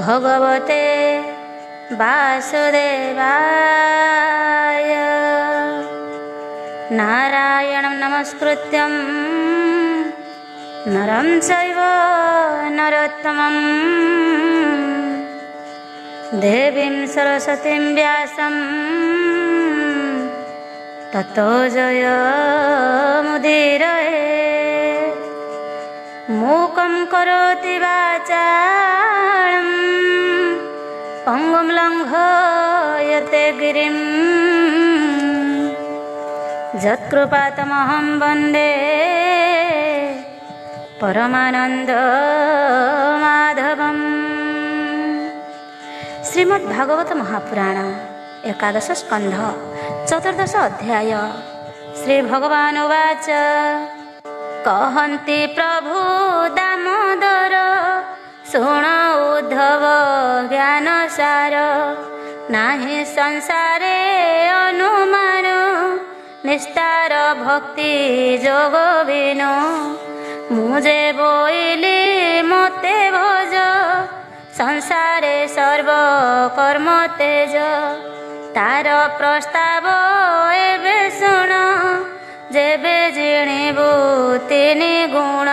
भगवते वासुदेवाय। नारायणं नमस्कृत्यं नरं चैव नरोत्तमं देवीं सरस्वतीं व्यासं ततो जयमुदीरये। मूकं करोति वाचालं पङ्गुं लङ्घयते गिरिं यत्कृपातमहं वन्दे परमानन्दमाधवम्। श्रीमद्भागवत महापुराण एकादश स्कंध चतुर्दश अध्याय। श्री भगवान उवाच कहन्ति प्रभु दामोदर शुण उद्धव ज्ञानसार। नाही संसारे अनुमान निस्तार भक्ति जोग बिनु। मुझे बोइली मते भज संसारे सर्व कर्म तेज। तार प्रस्ताव एबे शुण जेबे जिणिबु तिनि गुण।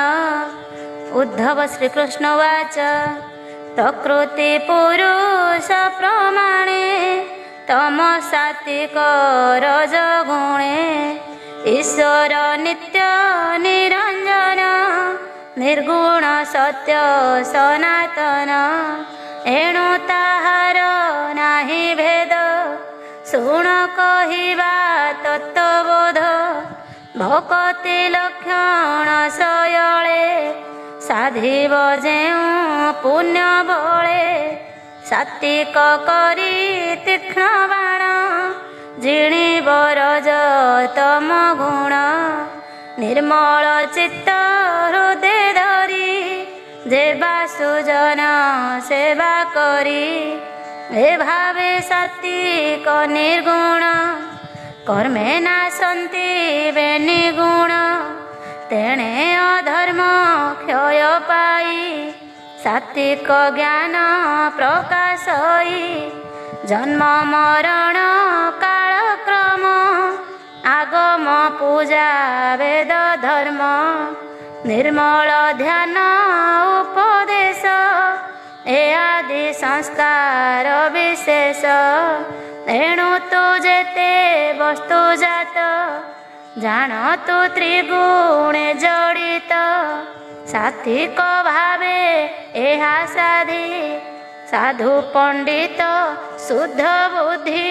उद्धव श्रीकृष्ण वाच प्रकृति पुरुष प्रमाणे तम सात्विक रज गुणे। ईश्वर नित्य निरंजन निर्गुण सत्य सनातन। एणु ताहार नाही भेद शुण कहिबा तत्वबोध। भक्ति लक्षण सयळे साधिब जेउ पुण्य बळे। सात्विक करी तीक्ष्ण बाण जिणिब रज तम गुण। निर्मल चित्त हृदय धरी जेबा सुजन सेवा करी। ए भावे सात्विक निर्गुण कर्मे नाशन्ति बेनिगुण। तेणे अधर्म क्षय पाई सात्विक ज्ञान प्रकाशई। जन्म मरण कालक्रम आगम पूजा वेद धर्म। निर्मल ध्यान उपदेश ए आदि संस्कार विशेष। एणु तु जेते वस्तु जात जान तु त्रिगुणे जड़ित। सात्विक भावे एहा साधी साधु पंडित शुद्ध बुद्धि।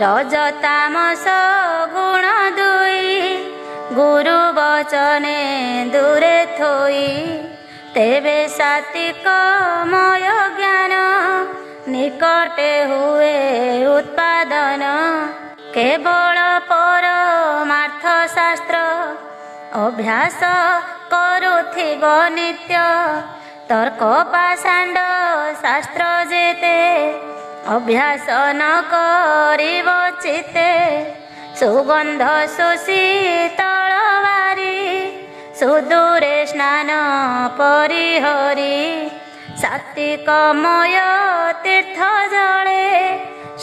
रजतामस गुण दुई गुरु वचने दूरे थोई। तेबे सात्विक मय ज्ञान निकटे हुए उत्पादन। केवल परमार्थ शास्त्र अभ्यास करुथिब नित्य। तर्क पाषाण्ड शास्त्र जेते अभ्यास न करिब चित्ते। सुगंध सुशीतल वारी सुदूरे स्नान परिहरी। सात्विक मय तीर्थ जले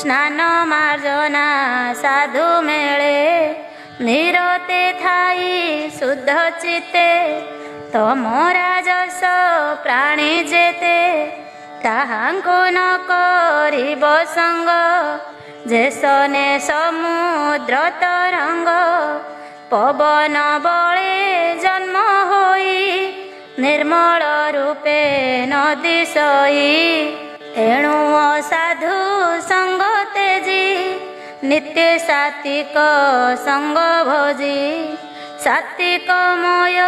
स्नान मार्जना साधु मेले। निरते थाई शुद्ध चित्ते तम राजस प्राणी जेते। ताहांको न करिब संग जेसने समुद्र तरंग। पवन बळे जन्म होई निर्मल रूपे नदी सई। एणु असाधु संग तेजी नित्य सात्विक संग भोजी। सात्विक मय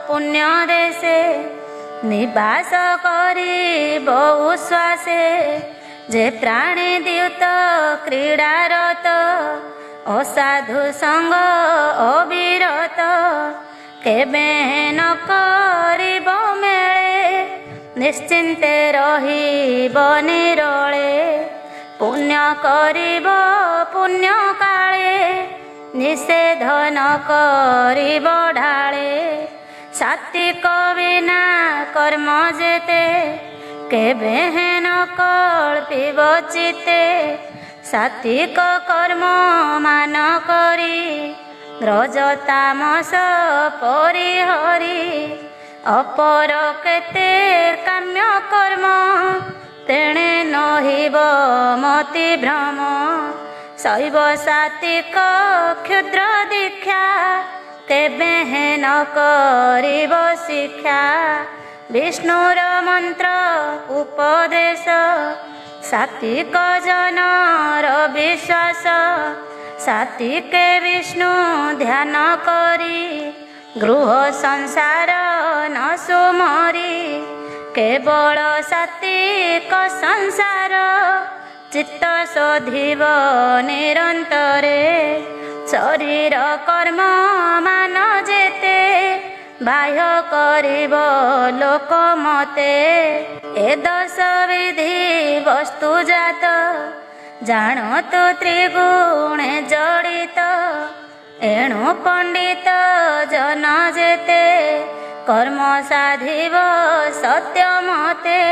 पुण्य देशे निवास करी बहु श्वासे। जे प्राणी द्युत क्रीडारत असाधु संग अविरत। केबे न करिब मेळे निश्चिन्ते रहिब निरळे। पुण्य करिब पुण्य काळे निषेध न करिब ढाळे। सात्विक विना कर्म जेते केबे हेन कल्पिब चित्ते सात्विक कर्म मान करी ग्रज तामस परिहरी अपर केते काम्य कर्म तेणे नहिब मति भ्रम शैव सात्विक क्षुद्र दीक्षा केबे हेन करिब शिक्षा विष्णुर मंत्र उपदेश सात्विक जनर विश्वास सात्विके विष्णु ध्यान करी गृह संसार न सुमरी केवल सात्विक संसार चित्त शोधिब निरंतरे शरीर कर्म मान जेते बाह्य करिब लोक मते ए दश विधि वस्तु जात जानतु त्रिगुणे जड़ित एणु पंडित जन जेते कर्म साधिब सत्य मते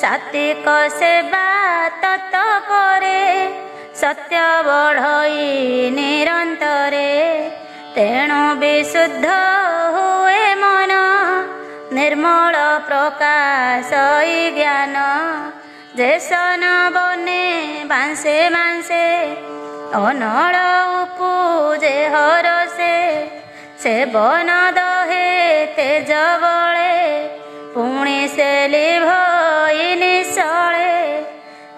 सात्विक सेवा तत्परे सत्य बढ़ई निरंतरे तेणु विशुद्ध हुए मन निर्मल प्रकाश ज्ञान जेसन बने बांसे बांसे अनल उपजे हरसे से बन दहे तेज बले पुणी से लिभई निशले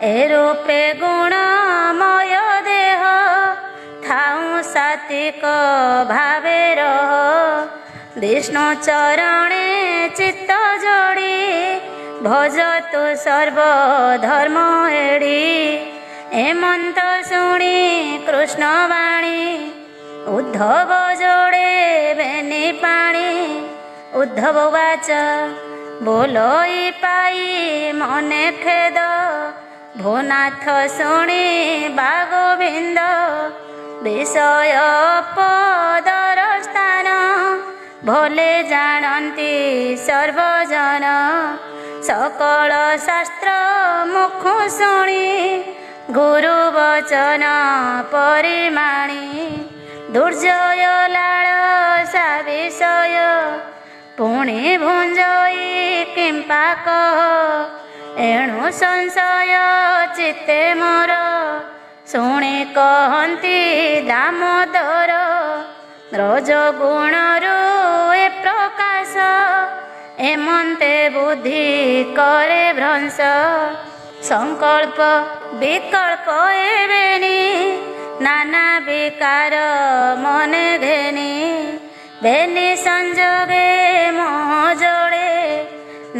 ए रूपे गुणमय देह थाऊ सात्विक भावे रह विष्णु चरणे चित्त जोड़ी भजतु सर्वधर्म एड़ी एमंत शुणी कृष्ण वाणी उद्धव जोड़े बेनी पाणी उद्धव वाच बोलोई पाई मने खेद भूनाथ शुणी बागोविंद विषय पदर स्थान भोले जानती सर्वजन सकल शास्त्र मुख शुणी गुरु वचन परिमाणी दुर्जय लालसा विषय पुणी भुंजई किंपा कह एणु संशय चित्ते मोर शुणी कहती दामोदर रज गुणरू ए प्रकाश एमंते बुद्धि करे भ्रंश संकल्प विकल्प एवेणी नाना विकार मने घेनी बेनी संजोगे मोह जोड़े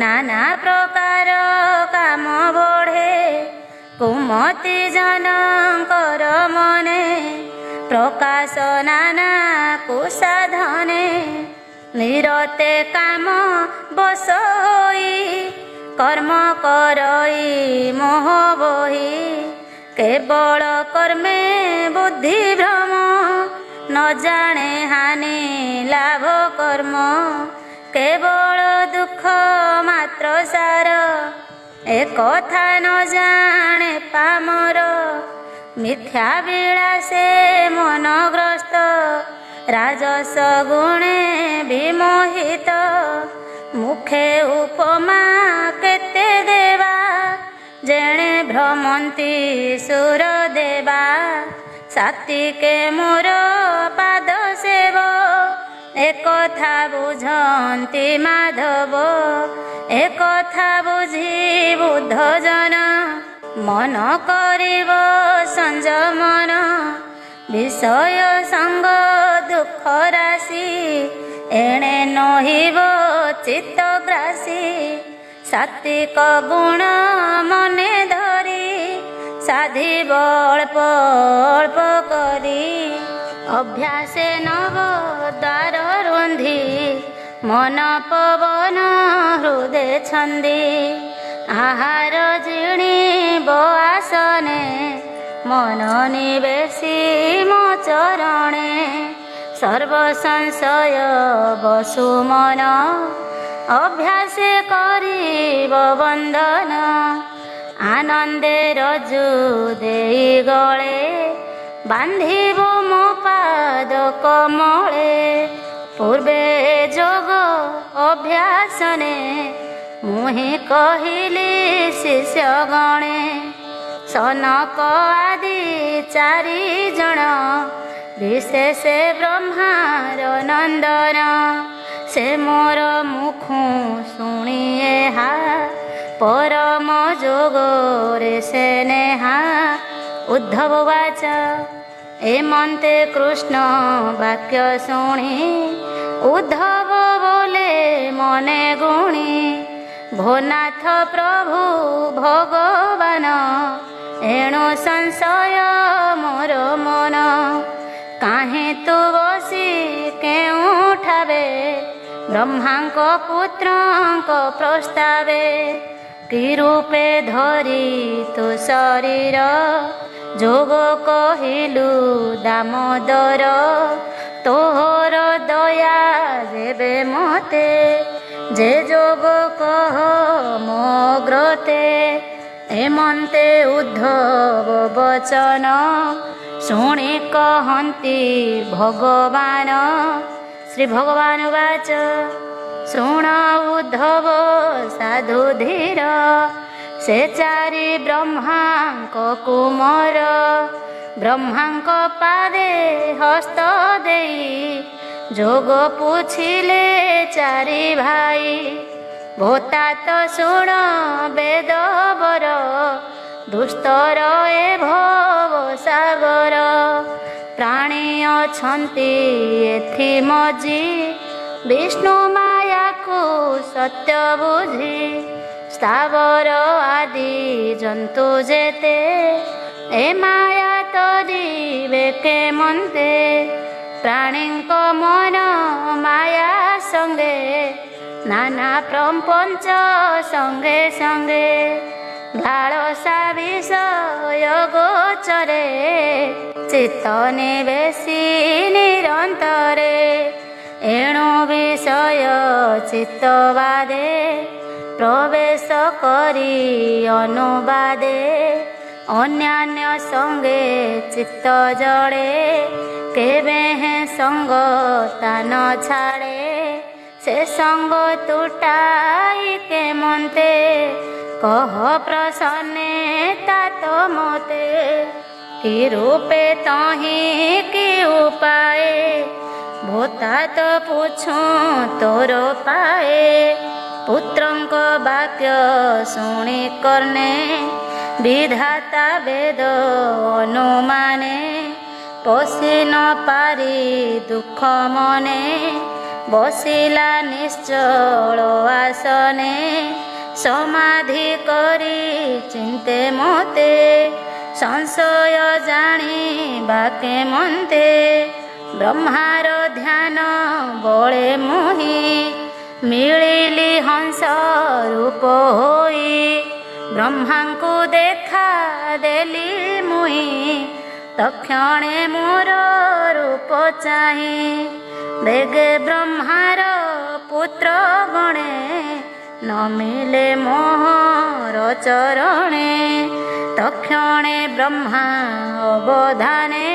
नाना प्रकार काम बढ़े कुमति जनकर मने प्रकाश नाना कुसाधने निरते काम बस होई कर्म करई मोह बही केवल कर्मे बुद्धि भ्रम न जाने हानि लाभ कर्म केवल दुख मात्र सार एक कथा न जाने पामर मिथ्या विलासे मनग्रस्त राजस गुणे विमोहित मुखे उपमा केते देवा जेणे भ्रमंती सुर देवा सात्विके मोर पाद सेव एक कथा बुझंती माधव एक कथा बुझी बुद्ध जन मन करिब संयमन विषय संग दुख राशि एणे नहिब चित्तग्रासी सात्विक गुण मने धरी साधिब अल्प अल्प करी अभ्यासे नव द्वार रुंधी मन पवन हृदय छंदी आहार जिणी आसने मन निवेशी मो चरणे सर्व संशय बसु मन ଅଭ୍ୟାସ କରିବ ବନ୍ଦନ ଆନନ୍ଦେ ରଜୁ ଦେଇ ଗଳେ ବାନ୍ଧିବ ମୋ ପାଦ କମଳେ ପୂର୍ବେ ଯୋଗ ଅଭ୍ୟାସନେ ମୁହିଁ କହିଲି ଶିଷ୍ୟ ଗଣେ ସନକ ଆଦି 4 ଜଣ ବିଶେଷ ବ୍ରହ୍ମାର ନନ୍ଦନ ସେ ମୋର ମୁଖୁ ଶୁଣି ଏହା ପରମ ଯୋଗରେ ସେ ନେହା ଉଦ୍ଧବ ବାଚ ଏମନ୍ତେ କୃଷ୍ଣ ବାକ୍ୟ ଶୁଣି ଉଦ୍ଧବ ବୋଲେ ମନେ ଗୁଣି ଭୋନାଥ ପ୍ରଭୁ ଭଗବାନ ଏଣୁ ସଂଶୟ ମୋର ମନ କାହିଁ ତୁ ବସି କେଉଁଠାବେ ବ୍ରହ୍ମାଙ୍କ ପୁତ୍ରଙ୍କ ପ୍ରସ୍ତାବେ କି ରୂପେ ଧରି ତୁ ଶରୀର ଯୋଗ କହିଲୁ ଦାମୋଦର ତୋହର ଦୟା ଯେବେ ମତେ ଯେ ଯୋଗ କହ ମୋ ଗ୍ରତେ ଏମନ୍ତେ ଉଦ୍ଧବ ବଚନ ଶୁଣି କହନ୍ତି ଭଗବାନ ଶ୍ରୀ ଭଗବାନ ବାଚ ଶୁଣ ଉଦ୍ଧବ ସାଧୁ ଧୀର ସେ 4 ବ୍ରହ୍ମାଙ୍କ କୁମର ବ୍ରହ୍ମାଙ୍କ ପାଦେ ହସ୍ତ ଦେଇ ଯୋଗ ପୁଛିଲେ 4 ଭାଇ ଭୋତାତ ଶୁଣ ବେଦବର ଦୁସ୍ତର ଏ ଭବ ସାଗର ପ୍ରାଣୀ ଅଛନ୍ତି ଏଥି ମଜି ବିଷ୍ଣୁ ମାୟାକୁ ସତ୍ୟ ବୁଝି ସ୍ଥାବର ଆଦି ଜନ୍ତୁ ଯେତେ ଏ ମାୟା ତରିବେ କେମନ୍ତେ ପ୍ରାଣୀଙ୍କ ମନ ମାୟା ସଙ୍ଗେ ନାନା ପ୍ରପଞ୍ଚ ସଙ୍ଗେ ସଙ୍ଗେ ଲାଳସା ବିଷୟ ଗୋଚରେ ଚିତ୍ତ ନିବେଶୀ ନିରନ୍ତରେ ଏଣୁ ବିଷୟ ଚିତ୍ତ ବାଦେ ପ୍ରବେଶ କରି ଅନୁବାଦେ ଅନ୍ୟାନ୍ୟ ସଙ୍ଗେ ଚିତ୍ତ ଜଳେ କେବେ ହେ ସଙ୍ଗ ତାନ ଛାଡ଼େ ସେ ସଙ୍ଗ ତୁଟାଇ କେମନ୍ତେ କହ ପ୍ରସନ୍ନେ ତାତ ମତେ କି ରୂପେ ତହିଁ କି ଉପାଏ ଭୋତାତ ପୁଛୁ ତୋର ପାଏ ପୁତ୍ରଙ୍କ ବାକ୍ୟ ଶୁଣି କର୍ଣ୍ଣେ ବିଧାତା ବେଦ ଅନୁମାନେ ପଶି ନ ପାରି ଦୁଃଖ ମନେ ବସିଲା ନିଶ୍ଚଳ ଆସନେ ସମାଧି କରି ଚିନ୍ତେ ମତେ ସଂଶୟ ଜାଣିବା କେମନ୍ତେ ବ୍ରହ୍ମାର ଧ୍ୟାନ ବଳେ ମୁହିଁ ମିଳିଲି ହଂସ ରୂପ ହୋଇ ବ୍ରହ୍ମାଙ୍କୁ ଦେଖା ଦେଲି ମୁହିଁ ତକ୍ଷଣେ ମୋର ରୂପ ଚାହିଁ ବେଗେ ବ୍ରହ୍ମାର ପୁତ୍ର ଗଣେ ନ ମିଳେ ମୋହର ଚରଣେ ତକ୍ଷଣେ ବ୍ରହ୍ମା ଅବଧାନେ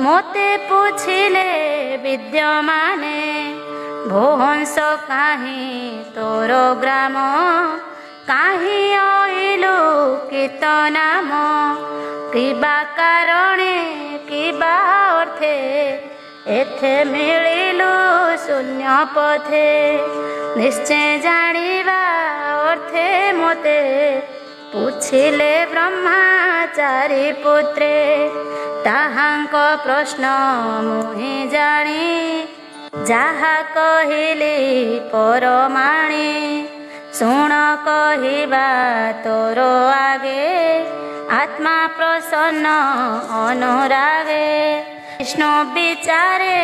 ମୋତେ ପୁଛିଲେ ବିଦ୍ୟମାନେ ଭୋହଂସ କାହିଁ ତୋର ଗ୍ରାମ କାହିଁ ଅଇଲୁ କୀତ ନାମ କିବା କାରଣେ କିବା ଅର୍ଥେ ଏଥେ ମିଳିଲୁ ଶୂନ୍ୟ ପଥେ ନିଶ୍ଚୟ ଜାଣିବା ଅର୍ଥେ ମୋତେ ପୁଛିଲେ ବ୍ରହ୍ମା 4 ପୁତ୍ରେ ତାହାଙ୍କ ପ୍ରଶ୍ନ ମୁହିଁ ଜାଣି ଯାହା କହିଲି ପରମାଣି ଶୁଣ କହିବା ତୋର ଆଗେ ଆତ୍ମା ପ୍ରସନ୍ନ ଅନୁରାଗେ ବିଷ୍ଣୁ ବିଚାରେ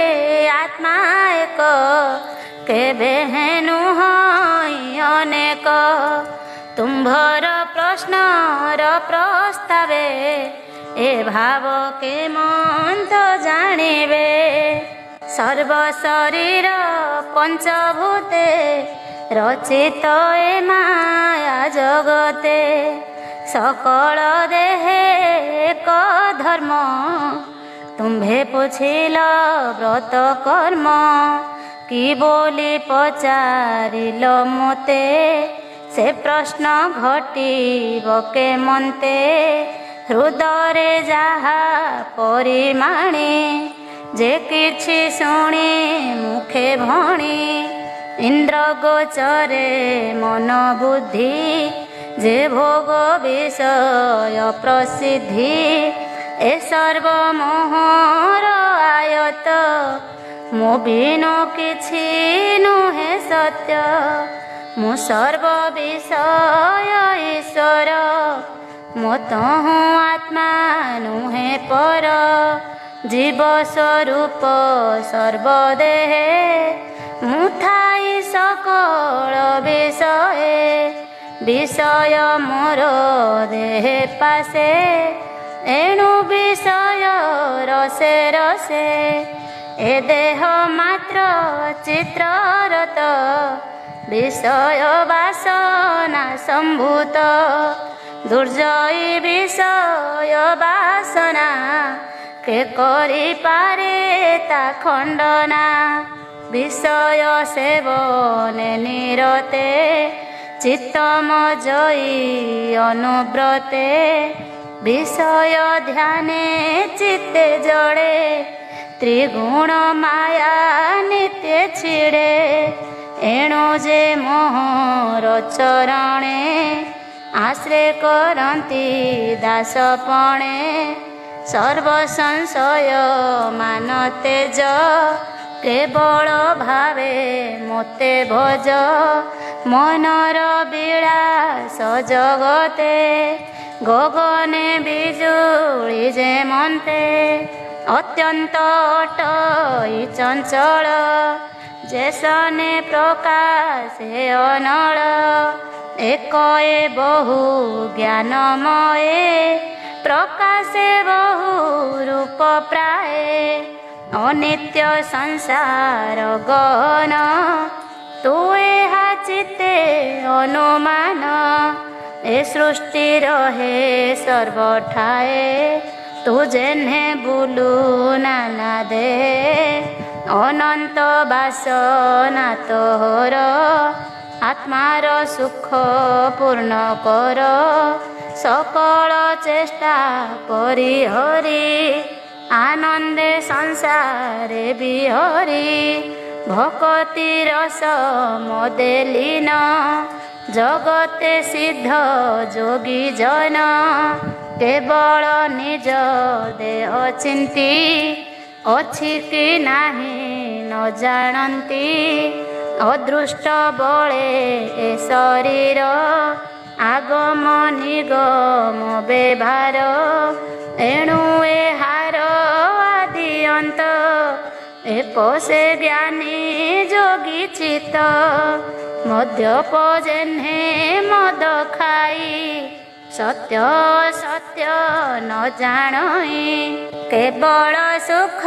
ଆତ୍ମା ଏକ କେବେ ହେନୁ ଅନେକ ତୁମ୍ଭର ପ୍ରଶ୍ନର ପ୍ରସ୍ତାବେ ଏ ଭାବ କେମନ୍ତ ଜାଣିବେ ସର୍ବ ଶରୀର ପଞ୍ଚଭୂତେ ରଚିତ ଏ ମାୟା ଜଗତେ ସକଳ ଦେହେ ଏକ ଧର୍ମ। ତୁମ୍ଭେ ପୁଛିଲ ବ୍ରତ କର୍ମ କି ବୋଲି ପଚାରିଲ ମୋତେ। ସେ ପ୍ରଶ୍ନ ଘଟିବ କେମନ୍ତେ ହୃଦୟରେ ଯାହା ପରିମାଣେ। ଯେ କିଛି ଶୁଣି ମୁଖେ ଭଣି ଇନ୍ଦ୍ର ଗୋଚରେ ମନ ବୁଦ୍ଧି। ଯେ ଭୋଗ ବିଷୟ ପ୍ରସିଦ୍ଧି ଏ ସର୍ବମୋହର ଆୟତ। ମୋ ବିନୁ କିଛି ନୁହେଁ ସତ୍ୟ। ମୁଁ ସର୍ବ ବିଷୟ ଈଶ୍ୱର। ମୋ ତହୁଁ ଆତ୍ମା ନୁହେଁ ପର। ଜୀବ ସ୍ୱରୂପ ସର୍ବଦେହେ ମୁଁ ଥାଇ ସକଳ ବିଷୟେ। ବିଷୟ ମୋର ଦେହେ ପାଶେ ଏଣୁ ବିଷୟ ରସେ ରସେ। ଏ ଦେହ ମାତ୍ର ଚିତ୍ରରତ ବିଷୟ ବାସନା ସମ୍ଭୂତ। ଦୁର୍ଜୟୀ ବିଷୟ ବାସନା କେ କରିପାରେ ତା ଖଣ୍ଡନା। ବିଷୟ ସେବନେ ନିରତେ ଚିତ୍ତମଜୟୀ ଅନୁବ୍ରତେ। ବିଷୟ ଧ୍ୟାନେ ଚିତ୍ତେ ଜଳେ ତ୍ରିଗୁଣ ମାୟା ନିତ୍ୟ ଛିଡ଼େ। ଏଣୁ ଯେ ମୋହର ଚରଣେ ଆଶ୍ରୟ କରନ୍ତି ଦାସପଣେ। ସର୍ବ ସଂଶୟ ମାନ ତେଜ କେବଳ ଭାବେ ମୋତେ ଭଜ। ମନର ବିଳାସ ଜଗତେ ଗଗନେ ବିଜୁଳି ଯେମନ୍ତେ। ଅତ୍ୟନ୍ତ ଅଟଇ ଚଞ୍ଚଳ ଯେ ସନେ ପ୍ରକାଶେ ଅନଳ। ଏକ ଏ ବହୁ ଜ୍ଞାନମୟେ ପ୍ରକାଶେ ବହୁ ରୂପ ପ୍ରାୟେ। ଅନିତ୍ୟ ସଂସାର ଗହନ ତୁ ଏହା ଚିତ୍ତେ ଅନୁମାନ। ଏ ସୃଷ୍ଟି ରହେ ସର୍ବଠାଏ ତୁ ଯେହ୍ନେ ବୁଲୁ ନାନା ଦେହେ। ଅନନ୍ତ ବାସନା ତୋର ଆତ୍ମାର ସୁଖ ପୂର୍ଣ୍ଣ କର। ସକଳ ଚେଷ୍ଟା ପରିହରି ଆନନ୍ଦେ ସଂସାରେ ବିହରି। ଭକତି ରସ ମଦେ ଲୀନ ଜଗତେ ସିଦ୍ଧ ଯୋଗୀ ଜନ। କେବଳ ନିଜ ଦେହ ଚିନ୍ତି ଅଛି କି ନାହିଁ ନ ଜାଣନ୍ତି। ଅଦୃଷ୍ଟ ବଳେ ଏ ଶରୀର ଆଗମ ନିଗମ ବ୍ୟବହାର। ଏଣୁ ଏହାର ଆଦି ଅନ୍ତ ଏ ପୋଷେ ଜ୍ଞାନୀ ଯୋଗୀ ଚିତ୍ତ। ମଦ୍ୟପ ଯେହ୍ନେ ମଦ ଖାଇ ସତ୍ୟ ସତ୍ୟ ନ ଜାଣଇ। କେବଳ ସୁଖ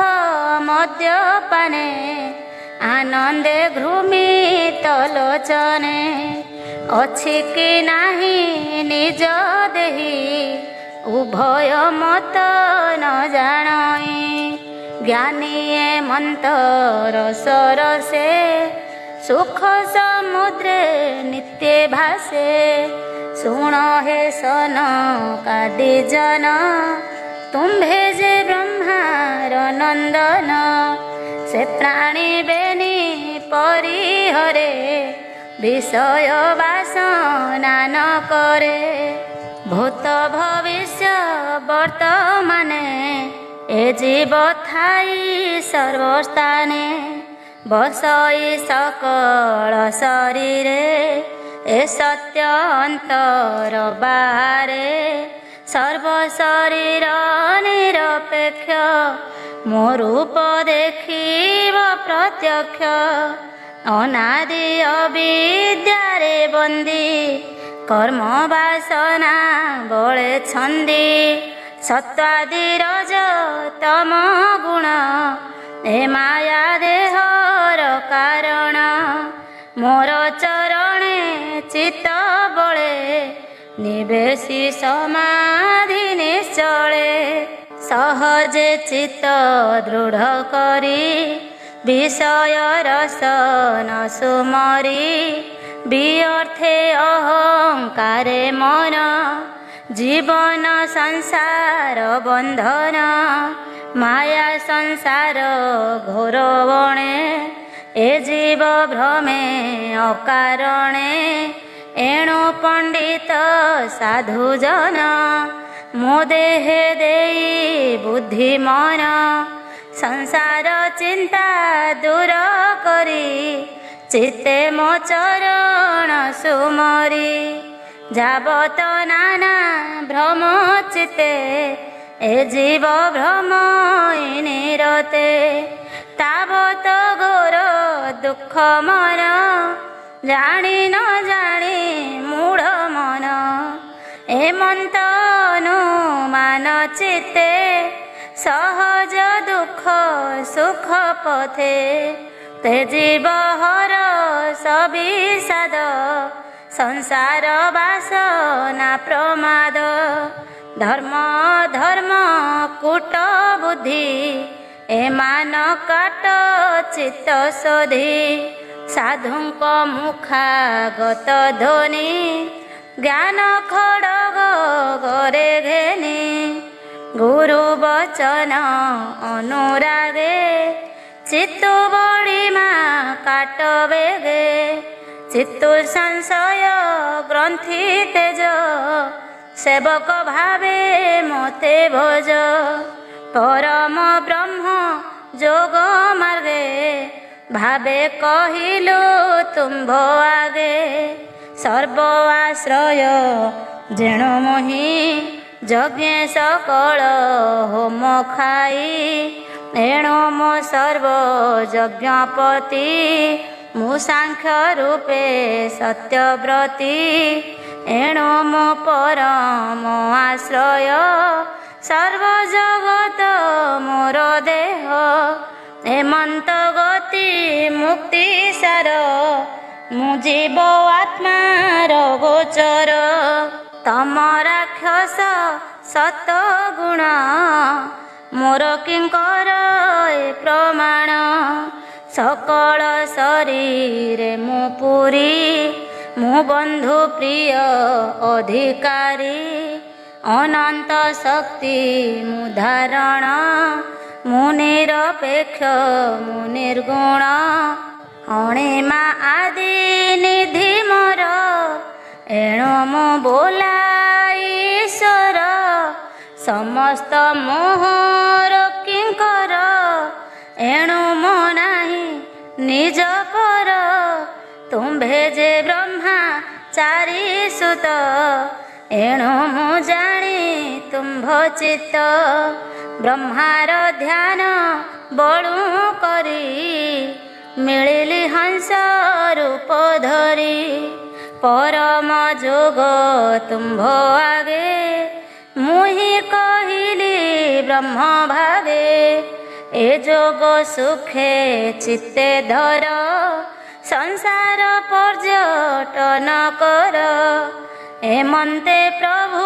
ମଦ୍ୟପାନେ ଆନନ୍ଦେ ଘୃମିତ ଲୋଚନେ। ଅଛି କି ନାହିଁ ନିଜ ଦେହି ଉଭୟ ମତ ନ ଜାଣଇ। ଜ୍ଞାନୀଏ ମନ୍ତର ସରସେ ସୁଖ ସମୁଦ୍ରେ ନିତ୍ୟ ଭାସେ। ଶୁଣ ହେ ସନକାଦି ଜନ ତୁମ୍ଭେ ଯେ ବ୍ରହ୍ମାର ନନ୍ଦନ। ସେ ପ୍ରାଣୀ ବେନି ପରିହରେ ବିଷୟ ବାସନା ନ କରେ। ଭୂତ ଭବିଷ୍ୟ ବର୍ତ୍ତମାନେ ଏ ଜୀବ ଥାଇ ସର୍ବସ୍ଥାନେ। ବସଇ ସକଳ ଶରୀରେ ଏ ସତ୍ୟ ଅନ୍ତର ବାହାରେ। ସର୍ବ ଶରୀର ନିରପେକ୍ଷ ମୋ ରୂପ ଦେଖିବ ପ୍ରତ୍ୟକ୍ଷ। ଅନାଦି ଅବିଦ୍ୟାରେ ବନ୍ଦୀ କର୍ମ ବାସନା ବଳେ ଛନ୍ଦି। ସତ୍ୱାଦି ରଜ ତମ ଗୁଣ ଏ ମାୟା ଦେହର କାରଣ। ମୋର ଚର चित्त बळे निवेशी समाधि निश्चले सहजे चित्त दृढ़ करी विषय रस न सुमरी व्यर्थे अहंकारे मन जीवन संसार बंधन माया संसार घोर बणे ए जीव भ्रमे अकारणे एणु पंडित साधु जन मो देहे देई बुद्धि मन संसार चिंता दूर करी चित्ते मो चरण सुमरी जाबत नाना भ्रम चित्ते ए जीव भ्रम निरते ताबत घोर दुख मन जानी न जानी मूढ़ मन एमंत अनुमान चित्ते सहज दुख सुख पथे ते जीव हर सविषाद संसार वासना प्रमाद धर्म धर्म कूट बुद्धि एमान काट चित्त शोधि साधुंक मुखागत ध्वनि ज्ञान खड़ग घरे घेनि गुरु वचन अनुरागे चित्तु बड़िमा काट बेगे चित्तु संशय ग्रंथि तेज सेवक भावे मते भज परम ब्रह्म जोग मार्गे भावे कहिलु तुम्भ आगे सर्व आश्रय जेणु मोहि यज्ञ सकल होम खाई एणु मो सर्व यज्ञपति मु सांख्य रूपे सत्यव्रती एणु मो परम आश्रय सर्व जगत मोर देह हेमंत गति मुक्ति सार मु जीव आत्मार गोचर तम राक्षस सत गुण मोर किंकर ए प्रमाण सकल शरीर मु पुरी मु बंधु प्रिय अधिकारी अनंत शक्ति मु धारण मु निरपेक्ष मु निर्गुण अणिमा आदि निधि मोर एणु मु बोला ईश्वर समस्त मोहर किंकर एणु मो नाही निज पर तुम्भे जे ब्रह्मा चारि सुत एणु मु जानी तुम्भ चित्त ब्रह्मार ध्यान बड़ू करी मिलिली हंस रूप धरी परम जोग तुम्भ आगे मुहि कहिली ब्रह्म भागे ए जोग सुखे चित्ते धर संसार पर्यटन कर हेमंते प्रभु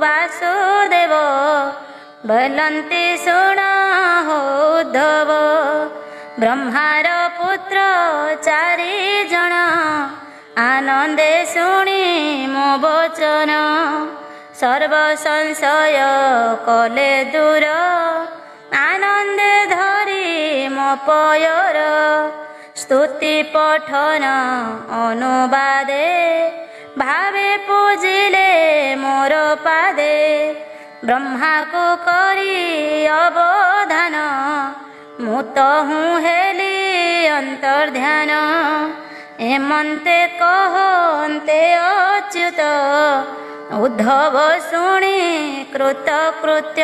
वासुदेव बोलन्ति शुण हो उद्धव ब्रह्मार पुत्र चारि जन आनंदे शुणी मो वचन सर्व संशय कले दूर आनंदे धरी मो पयर स्तुति पठन अनुवादे भावे पूजिले मोर पादे ब्रह्मा को करी अवधान मु तो हूँ हेली अंतर्ध्यान हेमंते कहन्ते अच्युत उद्धव शुणी कृतकृत्य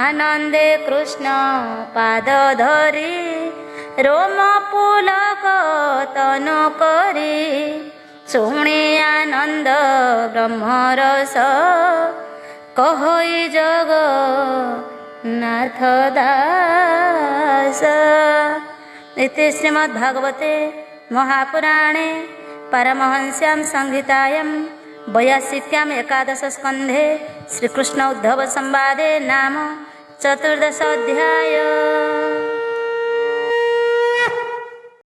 आनंदे कृष्ण पाद धरी रोम पुलक तनु करी शुणी आनंद ब्रह्मरस कहोई जग नाथ दास। इति श्रीमद्भागवते महापुराणे परमहंस्यां संहितायां 82 एकादशस्कन्धे श्रीकृष्ण उद्धव संवादे नाम 14 अध्याय।